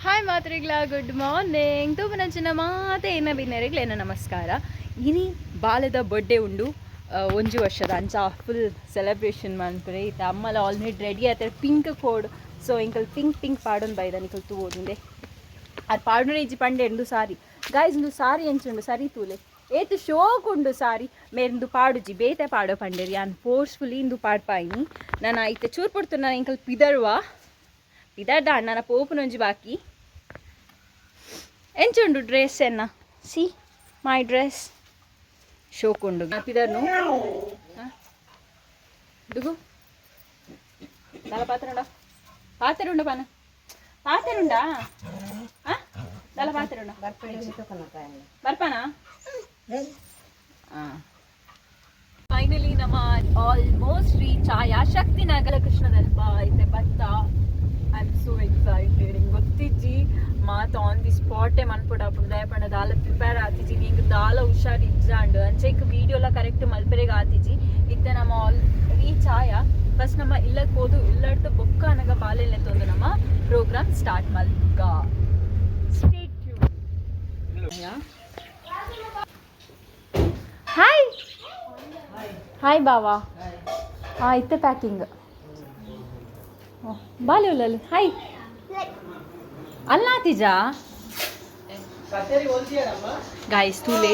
Hi ಮಾತ್ರಿಗ್ಲ good morning ತೂಪನಂಚಿನ ಮಾತೆ ಇನ್ನ ಬಿನ್ನರಿಗ್ಲೇನ ನಮಸ್ಕಾರ ಇನಿ ಬಾಲದ ಬರ್ಡೇ ಉಂಡು 1 ವರ್ಷದ ಅಂಚ ಫುಲ್ ಸೆಲೆಬ್ರೇಷನ್ ಮನ್ಪುರೆ ಇತ್ತ ಅಮ್ಮಲ ಆಲ್ರೆಡಿ ರೆಡಿ ಆಯ್ತಾರೆ ಪಿಂಕ್ ಕೋಡ್ ಸೊ ಇಂಕಲ್ ಪಿಂಕ್ ಪಾಡೊಂದು ಬೈದ ನಿಕಲ್ ತೂವೋದುಂಡೆ ಅದು ಪಾಡೋಣ ಇಜ್ಜಿ ಪಂಡೆ ಉಂಡು ಸಾರಿ ಗಾಯ್ಸ್ ಉಂಡು ಸಾರಿ ಎಂಚುಂಡು ಸರಿ ತೂಲೆ ಏತು ಶೋಕ್ ಉಂಡು ಸಾರಿ ಮೇರಿಂದು ಪಾಡುಜಿ ಬೇತೆ ಪಾಡೋ ಪಂಡೇರಿ ಯಾನ್ ಫೋರ್ಸ್ಫುಲಿ ಇಂದು ಪಾಡ್ಪಾಯಿನಿ ನಾನು ಐತೆ ಚೂರು ಪಡ್ತು ನಾನು ಇಂಕಲ್ ಪಿದರ್ವಾ ಪಿದರ್ದ ಅಣ್ಣನ ಪೋಪುನೊಂಜಿ ಬಾಕಿ ಎಂಚುಂಡು ಡ್ರೆಸ್ ಎನ್ನ ಸಿ ಮೈ ಡ್ರೆಸ್ ಶೋಕುಂಡು ಪಿದರ್ನು ದುಗು ದಲ ಪಾತ್ರುಂಡ ಪಾನ ಪಾತ್ರುಂಡಾ ದಲ ಪಾತ್ರುಂಡ ಬರ್ಪನಾ ಫೈನಲಿ ನಮ್ಮ ಆಲ್ಮೋಸ್ಟ್ ರೀಚ್ ಆಯಾ ಶಕ್ತಿನಗರ ಕೃಷ್ಣದಲ್ಪ ಐತೆ ಭತ್ತ ಐ ಆಮ್ ಸೋ ಎಕ್ಸೈಟೆಡ್ ಹಿಂಗೆ ಗೊತ್ತಿಜ್ಜಿ ಮಾತು ಆನ್ ದಿ ಸ್ಪಾಟೇ ಮನ್ಪುಡಾಪುಂಡು ದಯಪಂಡ ದಾಲ ಪ್ರಿಪೇರ್ ಆತಿಜಿ ನಿಂಗೆ ದಾಲ ಹುಷಾರು ಇಜ್ಜಾಂಡು ಅಂಚೆಕ್ ವೀಡಿಯೋಲ ಕರೆಕ್ಟ್ ಮಲ್ಪೆರೆಗೆ ಆತಿಜಿ ಇತ್ತೆ ನಮ್ಮ ಆಲ್ ರೀಚ್ ಆಯಾ ಫಸ್ಟ್ ನಮ್ಮ ಇಲ್ಲಕ್ಕೆ ಹೋದು ಇಲ್ಲಡ್ದು ಬೊಕ್ಕ ಅನಗ ಬಾಲೆಲ್ಲ ತೊಂದು ನಮ್ಮ ಪ್ರೋಗ್ರಾಮ್ ಸ್ಟಾರ್ಟ್ ಮಲ್ಗ ಸ್ಟೇ ಟ್ಯೂನ್ ಹಾಯ್ ಹಾಯ್ ಬಾವಾ ಹಾಂ ಇತ್ತೆ ಪ್ಯಾಕಿಂಗ್ ಬಾಲಿ ಉಲ್ಲಲ್ಲಿ ಹಾಯ್ ಅಲ್ಲಾತಿಜಾ ಗಾಯ್ಸ್ ತೂಲೆ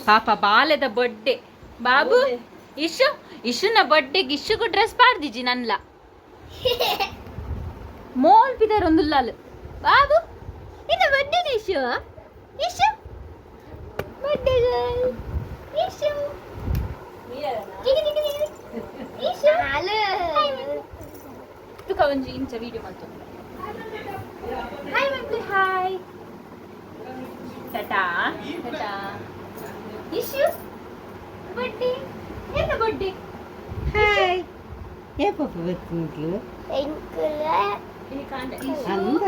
ಪಾಪ ಬಾಲೆದ ಬರ್ಡೇ ಬಾಬು ಇಶುನ ಬರ್ಡೇಗೆ ಇಶುಗೂ ಡ್ರೆಸ್ ಪಾಡ್ದಿಜಿ ನನ್ಲ ಮೋಲ್ ಪಿದರ್ ಒಂದು ಲಾಲ್ ಬಾಬು ಇನ್ನ birthday Ishu Ishu birthday girl Ishu Ishu ತುಕ ಒಂಜಿ ಇಂಚ ವಿಡಿಯೋ ಮಾಡ್ತು ಹಾಯ್ ಮಂಕ್ಲಿ ಹಾಯ್ ಟಾಟಾ ಟಾಟಾ ಇಶು ಬರ್ಡೇ ಎಂತ ಬರ್ಡೇ ಹಾಯ್ ಏ ಪಾಪ ಬರ್ತಿಂಕ್ಲು ಎಂಕಲ ಇಲ್ಲಿ ಕಾಂಡ ಅಂದ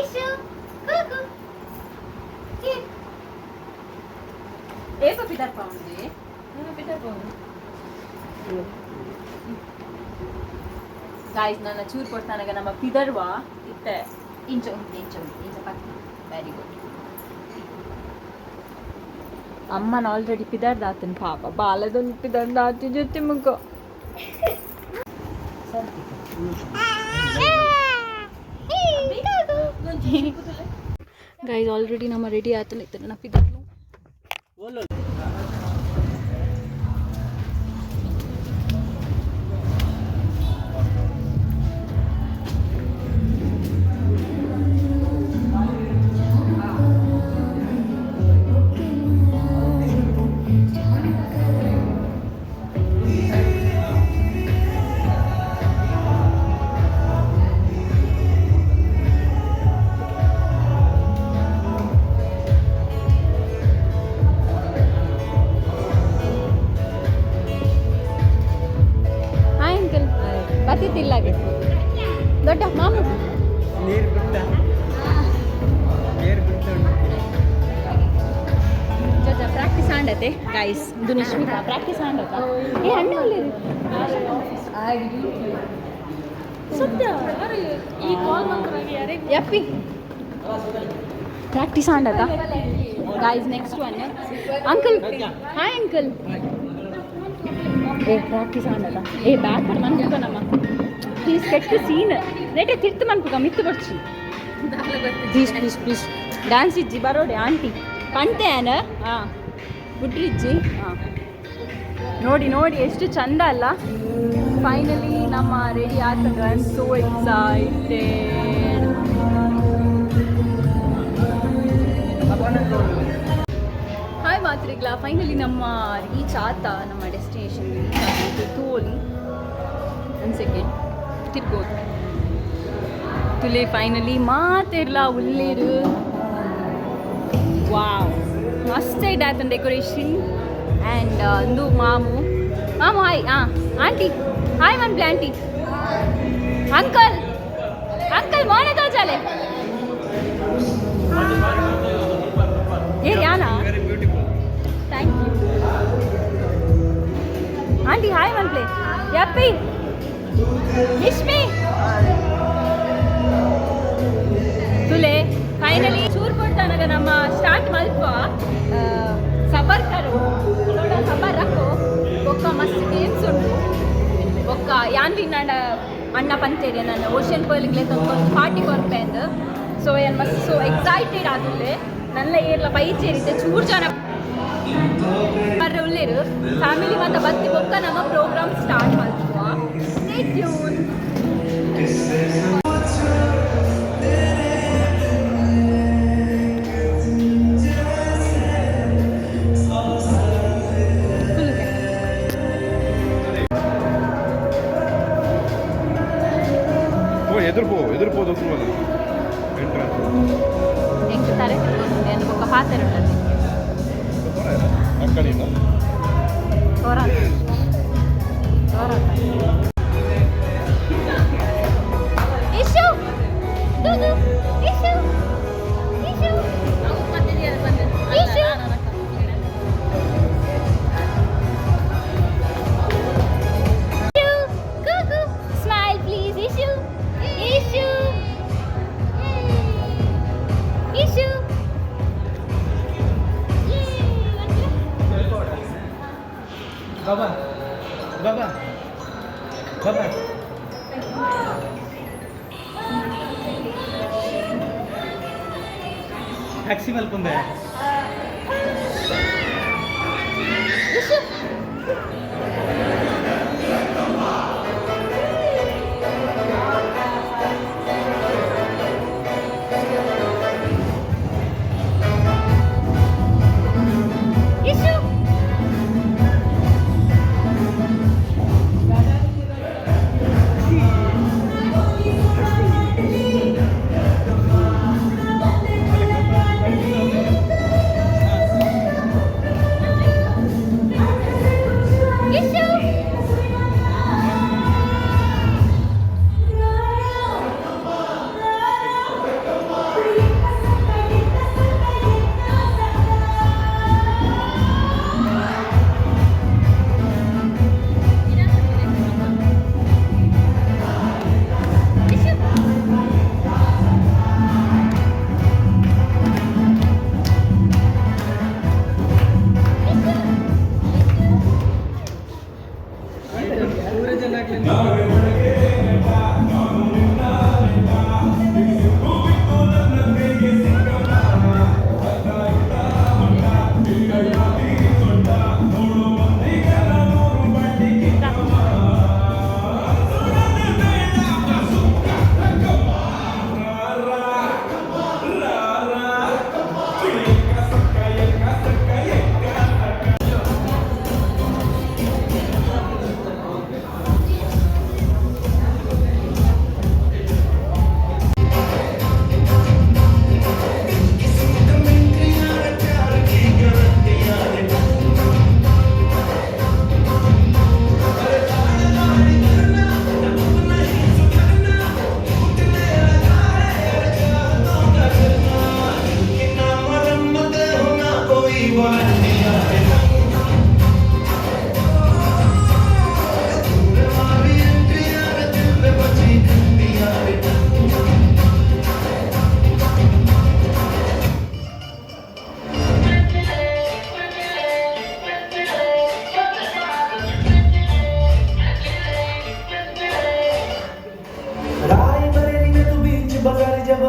ಇಶು ಕುಕು ಏ ಪಾಪ ಇದಪ್ಪ ಉಂಡೆ ಇದಪ್ಪ ಗಾಯ್ಸ್ ನನ್ನ ಚೂರು ಕೊಡ್ತಾನಾಗ ನಮ್ಮ ಪಿದರ್ವಾ ಇತ್ತೆ ಇಂಚ ಪಕ್ಕ ವೆರಿ ಗುಡ್ ಅಮ್ಮನ ಆಲ್ರೆಡಿ ಪಿದರ್ದಾತನ್ ಪಾಪ ಬಾಲದೊಂದು ಪಿದರ್ದಾತಿ ಜೊತೆ ಮುಗ ಗಾಯ್ಸ್ ಆಲ್ರೆಡಿ ನಮ್ಮ ರೆಡಿ ಆತನ ಇತ್ತು ನನ್ನ ಪಿದರ್ನು ದೊಡ್ಡ ಮಾಮು ನೀರು ಬಿಟ್ಟ ಜೊಜ ಪ್ರಾಕ್ಟೀಸ್ ಆಂಡತೆ ಗೈಸ್ ಇದು ನಿಶ್ಮಿತಾ ಪ್ರಾಕ್ಟೀಸ್ ಆಂಡತ ಏ ಅಣ್ಣ ಸತ್ಯ ಈ ಕಾಲ್ ಮಾಡ್ತಾರೆ ಯಪ್ಪಿ ಪ್ರಾಕ್ಟೀಸ್ ಆಂಡತ guys next one uncle hi uncle ಏ ಪ್ರಾಕ್ಟೀಸ್ ಆಂಡತ ಏ ಬ್ಯಾಕ್ ಪಡ ಮನ್ಕ ನಮ್ಮ ಪ್ಲೀಸ್ ಕೆಟ್ಟ ಸೀನ್ ನೇಟೆ ತಿರ್ತು ಮನ್ಪುಗ ಮಿತ್ತು ಬರ್ಚಿ ಪ್ಲೀಸ್ ಡ್ಯಾನ್ಸ್ ಇಜ್ಜಿ ಬರೋಡೆ ಆಂಟಿ ಕಾಣ್ತೆ ಆನ ಹಾಂ ಬಿಟ್ರಿಜ್ಜಿ ಹಾಂ ನೋಡಿ ಎಷ್ಟು ಚಂದ ಅಲ್ಲ ಫೈನಲಿ ನಮ್ಮ ರೆಡಿ ಆಗ್ತದೆ I am so excited hi ಮಾತ್ರಿಗ್ಲ ಫೈನಲಿ ನಮ್ಮ ರೀಚ್ ಆತ ನಮ್ಮ ಡೆಸ್ಟಿನೇಷನ್ ತೋಲಿ 1 ಸೆಕೆಂಡ್ ತಿರ್ಬೋದು ತುಲೆ ಫೈನಲಿ ಮಾತಿರ್ಲ ಉಳ್ಳೇರು ವಾವ್ ಮಸ್ತ್ ಐತೆ ಆಯ್ತು ಡೆಕೋರೇಷನ್ ಆ್ಯಂಡ್ ಒಂದು ಮಾಮು ಹಾಯ್ ಆಂಟಿ ಹಾಯ್ ಮನ್ಪ್ಲೆ ಆಂಟಿ ಅಂಕಲ್ ಮೋನೆ ತೋಜಾಲೆ ಏ ಯಾನಾ ಥ್ಯಾಂಕ್ ಯು ಆಂಟಿ ಹಾಯ್ ಮನ್ಪ್ಲೆ ಯಪ್ಪಿ ಇಶ್ಮಿ ತನಕ ನಮ್ಮ ಸ್ಟಾರ್ಟ್ ಮಲ್ಪ ಸಬರ್ಕರು ಸಬರ್ ರಕ್ಕು ಒಕ್ಕ ಮಸ್ತ್ ಗೇಮ್ಸ್ ಉಂಟು ಒಕ್ಕ ಯಾನ್ವಿ ನಾಡ ಅಣ್ಣ ಪಂತೇರಿ ನನ್ನ ಓಷನ್ ಪರ್ಲಿಗೆ ತಂದು ಪಾರ್ಟಿ ಕೊರ್ಪೆ ಅಂದು ಸೊ ಏನು ಮಸ್ತ್ ಸೊ ಎಕ್ಸೈಟೆಡ್ ಆಗುತ್ತೆ ನನ್ನ ಏರ್ಲ ಬೈಚೇರಿದ್ದೆ ಚೂರು ಜನ ಉಳ್ಳೇರು ಫ್ಯಾಮಿಲಿ ಮತ್ತು ಬತ್ತಿ ಒಕ್ಕ ನಮ್ಮ ಪ್ರೋಗ್ರಾಮ್ ಸ್ಟಾರ್ಟ್ ಮಾಡ್ತೀವ ಸ್ಟೇ ಟ್ಯೂನ್ ఎదురుపోదు ఎంట్రన్స్ ఎక్కుతారే నేను ఒక పాత్ర ఉన్నది అక్కడ ఇష్యూ ఇష్యూ ఇష్యూ ఇష్యూ స్మైల్ ప్లీజ్ ఇష్యూ ఇష్యూ ఇష్యూ बाबा बाबा बाबा टॅक्सी मलपून द्या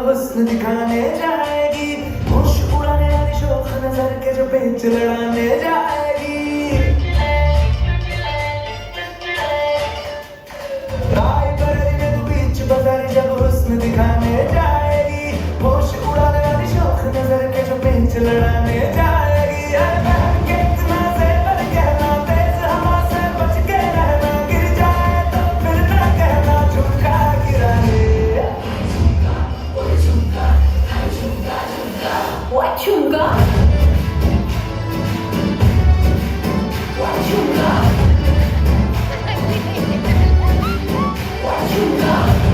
हुस्न दिखाने जाएगी होश उड़ाने वाली शोख नजर के जो पेच लड़ाने जाएगी राय बरेली में तू बीच बाजारी जब हुस्न दिखाने जाएगी होश उड़ाने वाली शोख नजर के जो पेच लड़ाने जाएगी अरे बहन के इतना ज़ेवर कहना तेज हवा से बच के रहना गिर जाए तो फिर ना कहना झुमका गिरा ले What chunga? What chunga? What chunga?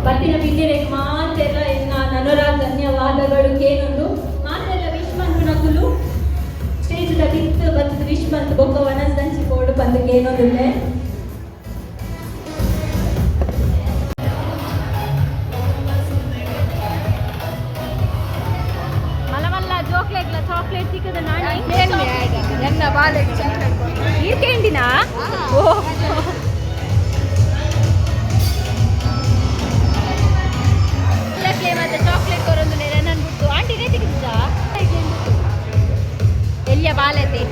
ಬತ್ತಿನ ಬಿದ್ದಿರೆಗೆ ಮಾತೆಲ್ಲ ನನರ ಧನ್ಯವಾದಗಳು ಕೇನೊಂದು ಮಾತೆಲ್ಲ ವಿಶ್ ಮಂತ್ನಕುಲು ಸ್ಟೇಜ್ದ ಬಿತ್ತು ಬತ್ತದ ವಿಶ್ ಮಂತ್ ಬೊಕ್ಕ ವನಸ್ದಂಚಿ ಕೋಡು ಬಂದು ಕೇನೊಂದುಲ್ಲೆ ಮಲ್ಲ ಮಲ್ಲ ಜೋಕ್ಲೆಗ್ಲ ಚಾಕ್ಲೇಟ್ ಸಿಕ್ಕದ ನಾನು ಎನ್ನ ಬಾಲೆ ಈರ್ಕೇಂಡಿನಾ ಓ ಮತ್ತೆ ಚಾಕ್ಲೇಟ್ ಕೊರೊಂದು ನನ್ನ ಬಿಟ್ಟು ಆಂಟಿ ರೇತಿ ಕಿಚ್ಚ ಎಲ್ಲಿಯ ಬಾಲತೆ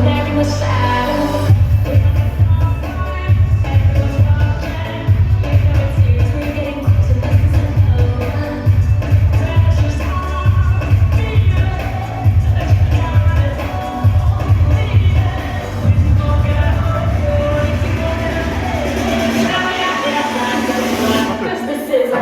back in the saddle. We're getting closer, this isn't over. Cause this is a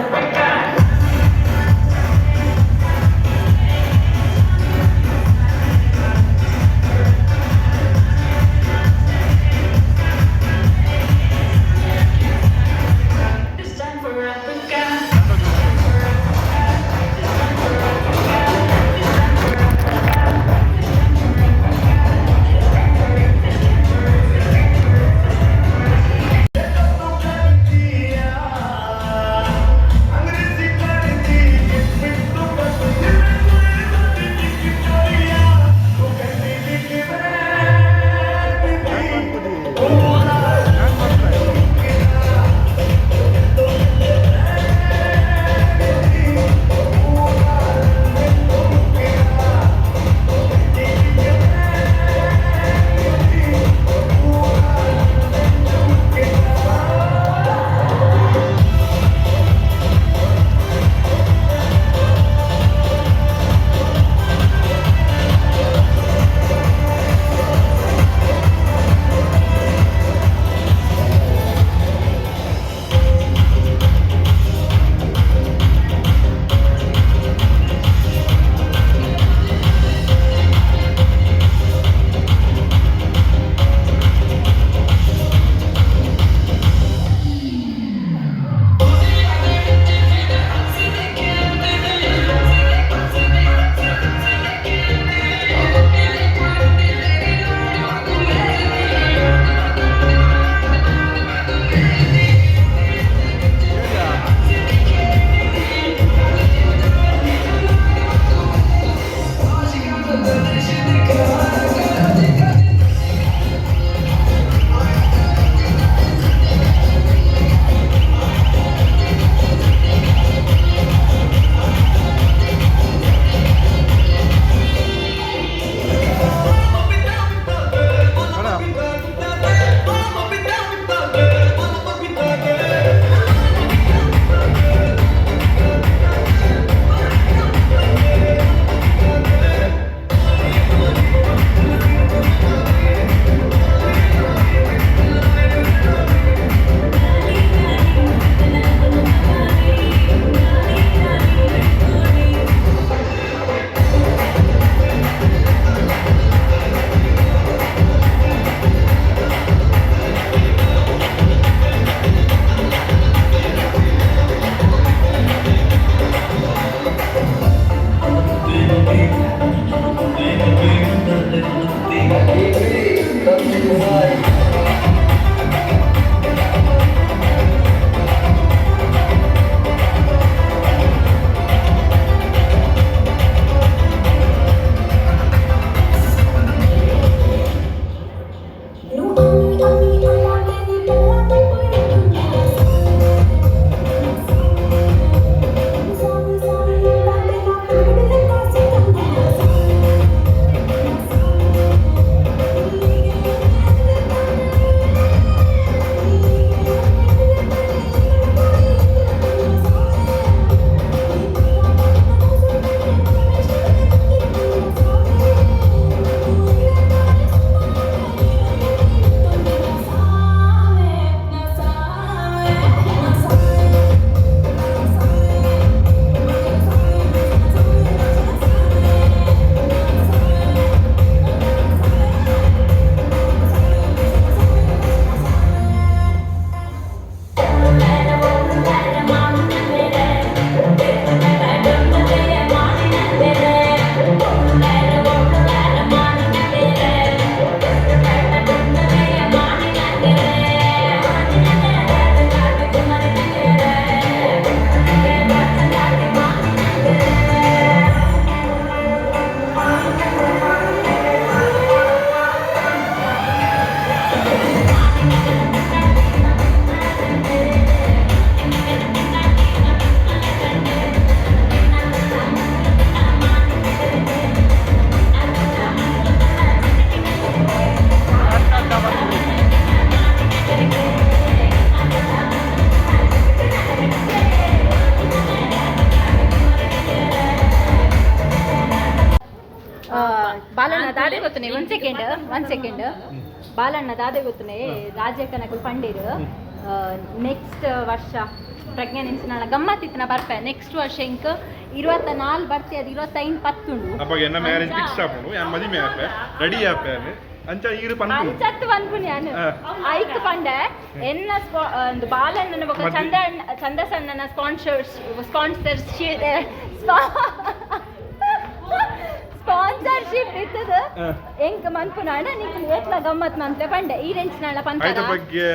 ಬಾಲಣ್ಣ ದಾದೆ ಗೊತ್ತುನೆ ರಾಜ್ಯಕ್ಕನಕಲ್ ಪಂಡೇರು ನೆಕ್ಸ್ಟ್ ವರ್ಷ ಪ್ರಜ್ಞಾನಿಂಚಿನ ಗಮ್ಮತ್ತಿತ್ತಿನ ಬರ್ಪೆ ನೆಕ್ಸ್ಟ್ ವರ್ಷ ಇಂಕ್ 24 ಬರ್ತಿ ಅದು 25 ಪತ್ತುಂಡು ಅಪ್ಪ ಎನ್ನ ಮ್ಯಾರೇಜ್ ಫಿಕ್ಸ್ ಆಪುಂಡು ಯಾನ್ ಮದಿಮೆ ಆಪೆ ರೆಡಿ ಆಪೆ ಅಂಚ ಈರು ಪನ್ಪು ಅಂಚತ್ತು ಪನ್ಪುನಿ ಅನು ಐಕ್ ಪಂಡೆ ಎನ್ನ ಒಂದು ಬಾಲಣ್ಣನ ಬೊಕ ಚಂದ ಸಣ್ಣನ ಸ್ಪಾನ್ಸರ್ಶಿಪ್ ಇತ್ತದ ಎಂಕ್ ಮನ್ಪುನಾಡ ನಿಕ್ ಎತ್ಲ ಗಮ್ಮತ್ ಮಂತೆ ಪಂಡೆ ಈ ರೇಂಜ್ ನಾಳ ಪಂತ ಐತ ಬಗ್ಗೆ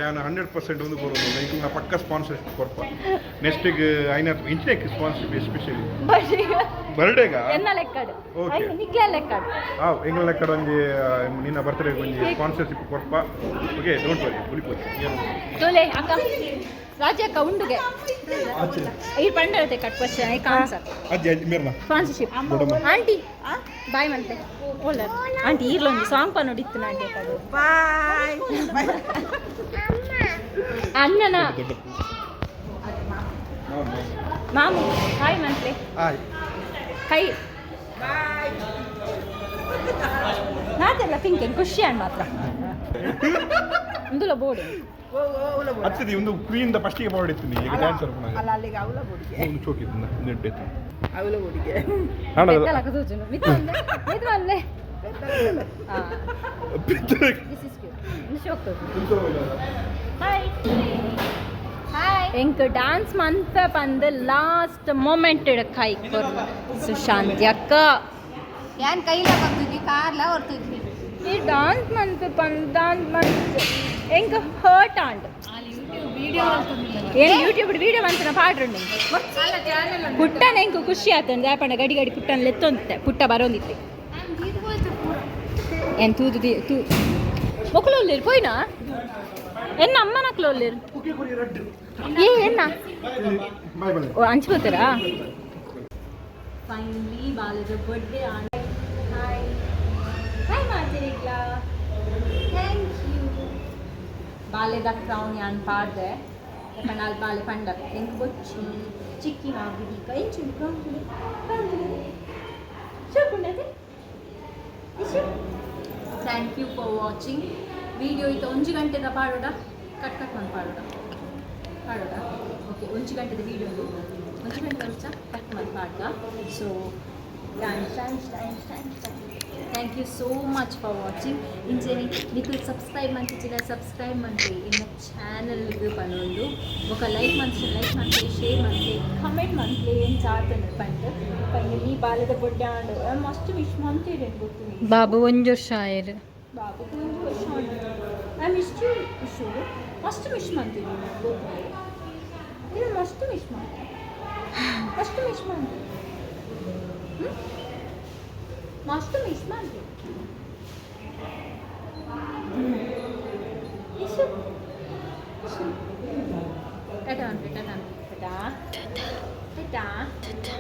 ಯಾನ 100% ಒಂದು ಬರೋದು ಲೈಕ್ ನಾ ಪಕ್ಕ ಸ್ಪಾನ್ಸರ್ಶಿಪ್ ಕೊರ್ಪ ನೆಕ್ಸ್ಟ್ ಗೆ ಐನ ಇಂಚಿನೆಕ್ ಸ್ಪಾನ್ಸರ್ಶಿಪ್ ಎಸ್ಪೆಷಲಿ ಬರ್ಡೇಗ ಎನ್ನ ಲೆಕ್ಕಡು ಓಕೆ ನಿಕ್ಲೆ ಲೆಕ್ಕಡು ಎಂಗ್ಲ ಲೆಕ್ಕಡು ಒಂಜಿ ನಿನ್ನ ಬರ್ತ್ಡೇ ಒಂಜಿ ಸ್ಪಾನ್ಸರ್ಶಿಪ್ ಕೊರ್ಪ ಓಕೆ ಡೋಂಟ್ ವರಿ ಗುಳಿಪೋತಿ ತೋಲೆ ಅಕ್ಕ ರಾಜ್ಯಕ್ಕ ಉಂಡುಗೆ ಈ ಪಂಡರತೆ ಕಟ್ ಕ್ವಶ್ಚನ್ ಐ ಆನ್ಸರ್ ಅಜ್ಜಿ ಮೇರ್ನ ಸ್ಪಾನ್ಸರ್ಶಿಪ್ ಆಂಟಿ ಬಾಯ್ ಮಂತೆ ಓಲ ಆಂಟಿ ಈರ್ಲೊಂದು ಸಾಂಗ್ ಪನ್ನೋಡಿತ್ತು ಆಂಟಿ ಕಡು ಬಾಯ್ ಅಣ್ಣನ ಮಾಮು ಹಾಯ್ ಮಂತ್ಲೆ ಹಾಯ್ ಕೈ ನಾದೆಲ್ಲ ಥಿಂಕಿಂಗ್ ಖುಷಿ ಅಣ್ಣ ಮಾತ್ರ ಒಂದುಲ ಬೋರ್ಡ್ ಅತ್ತಿದಿ ಒಂದು ಕ್ವೀನ್ ದ ಫಸ್ಟಿಗೆ ಬೋರ್ಡ್ ಇತ್ತು ಈಗ ಡ್ಯಾನ್ಸರ್ ಅಲ್ಲ ಅಲ್ಲಿಗೆ ಅವಳ ಬೋಡಿಗೆ ಒಂದು ಚೋಕ್ ಇತ್ತು ನೆಟ್ ಇತ್ತು ಅವಳ ಬೋಡಿಗೆ ಬೆತ್ತಲ ಕದೋಜನು ಮಿತ್ವಲ್ಲೆ ದಿಸ್ ಇಸ್ ಕ್ಯೂಟ್ ಶೋಕ್ ಹಾಯ್ ಹಾಯ್ ಎಂಕ್ ಡ್ಯಾನ್ಸ್ ಮಂತ ಪಂದ ಲಾಸ್ಟ್ ಮೊಮೆಂಟ್ ಕೈ ಕೊರ್ ಸುಶಾಂತಿ ಅಕ್ಕ ಯಾನ್ ಕೈಲ ಬಗ್ದಿದ್ದಿ ಕಾರ್ಲ ಹೊರ್ತಿದ್ವಿ ಈ ಡಾನ್ಸ್ ಮಂತ್ ಡಾನ್ಸ್ ಮಂತ್ ಎಂಕ್ ಹರ್ಟ್ ಆಂಡ್ ಏನು ಯೂಟ್ಯೂಬ್ ವಿಡಿಯೋ ಮಂತನ ಪಾಡ್ರಂಡು ಪುಟ್ಟನ ಎಂಕ್ ಖುಷಿ ಆತಂದು ದಾಪಂಡ ಗಡಿ ಗಡಿ ಪುಟ್ಟನ ಲೆತ್ತೊಂತೆ ಪುಟ್ಟ ಬರೋಂದಿತ್ತೆ ಏನು ತೂ ಮೊಕ್ಕಲೊಲ್ಲಿರು ಪೋಯ್ನಾ ಎನ್ನ ಅಮ್ಮನಕ್ಲೊಲ್ಲಿರು ಎನ್ನ ಓ ಹಂಚ್ಕೋತೀರಾ ಫೈನಲಿ ಬಾಲದ ಬರ್ಡೇ ಹಾಯ್ ಹಾಯ್ ಮಾಡ್ತೀರಿಗ್ಲಾ ಥ್ಯಾಂಕ್ ಯು ಬಾಲೆದ ಕ್ರೌನ್ ಯಾನ್ ಪಾಡ್ದೆ ಪಂಡಾಲ್ ಬಾಲೆ ಪಂಡ ಎಂಕ್ ಬೊಚ್ಚಿ ಚಿಕ್ಕಿ ಮಾಗುದಿ ಕೈಂಚು ಕ್ರೌನ್ ಶೋಕುಂಡದೆ thank you for watching video ಇತ್ತು 1 ಗಂಟೆದ ಪಾಡೋಡ ಕಟ್ ಮಾಡಿ ಪಾಡೋಡ ಓಕೆ 1 ಗಂಟೆದ ವಿಡಿಯೋ 1 ಗಂಟೆ ವರ್ಷ ಕಟ್ ಮಾಡಿ ಪಾಡ್ದ so thank you so much for watching ಇಂಚೆನಿ ನಿಖಿಲ್ ಸಬ್ಸ್ಕ್ರೈಬ್ ಮಂತಿಚಿಲ್ಲ ಸಬ್ಸ್ಕ್ರೈಬ್ ಮಂತ್ರಿ ಇನ್ನ ಚಾನಲ್ಗೆ ಪನೊಂದು ఒక ಲೈಕ್ ಮಂತ್ರಿ ಶೇರ್ ಮಂತ್ರಿ ಕಮೆಂಟ್ ಮಂತ್ರಿ ಏನು ಚಾತನ ಪಂಡ ಫೈನಲಿ ಬಾಲದ ಬೊಡ್ಡೆ ಆಂಡು ಮಸ್ತ್ ವಿಶ್ ಮಂತಿದೆ ಗೊತ್ತು ಬಾಬು 1 ವರ್ಷ ಆಯ್ರು ಬಾಬು 1 ವರ್ಷ ಆಯ್ರು ಐ ಮಿಸ್ ಯು ವಿಶ್ ಮಸ್ತ್ ವಿಶ್ ಮಂತಿದೆ ಇದು ಮಸ್ತ್ ವಿಶ್ ಮಂತಿ ಮಸ್ತ್ ವಿಶ್ ಮಂತಿ ಮಸ್ತ್ ಮಿಸ್ ಮಾಡಿ ಟಾಟಾ ಟಾಟಾ ಟಾಟಾ ಟಾಟಾ ಟಾಟಾ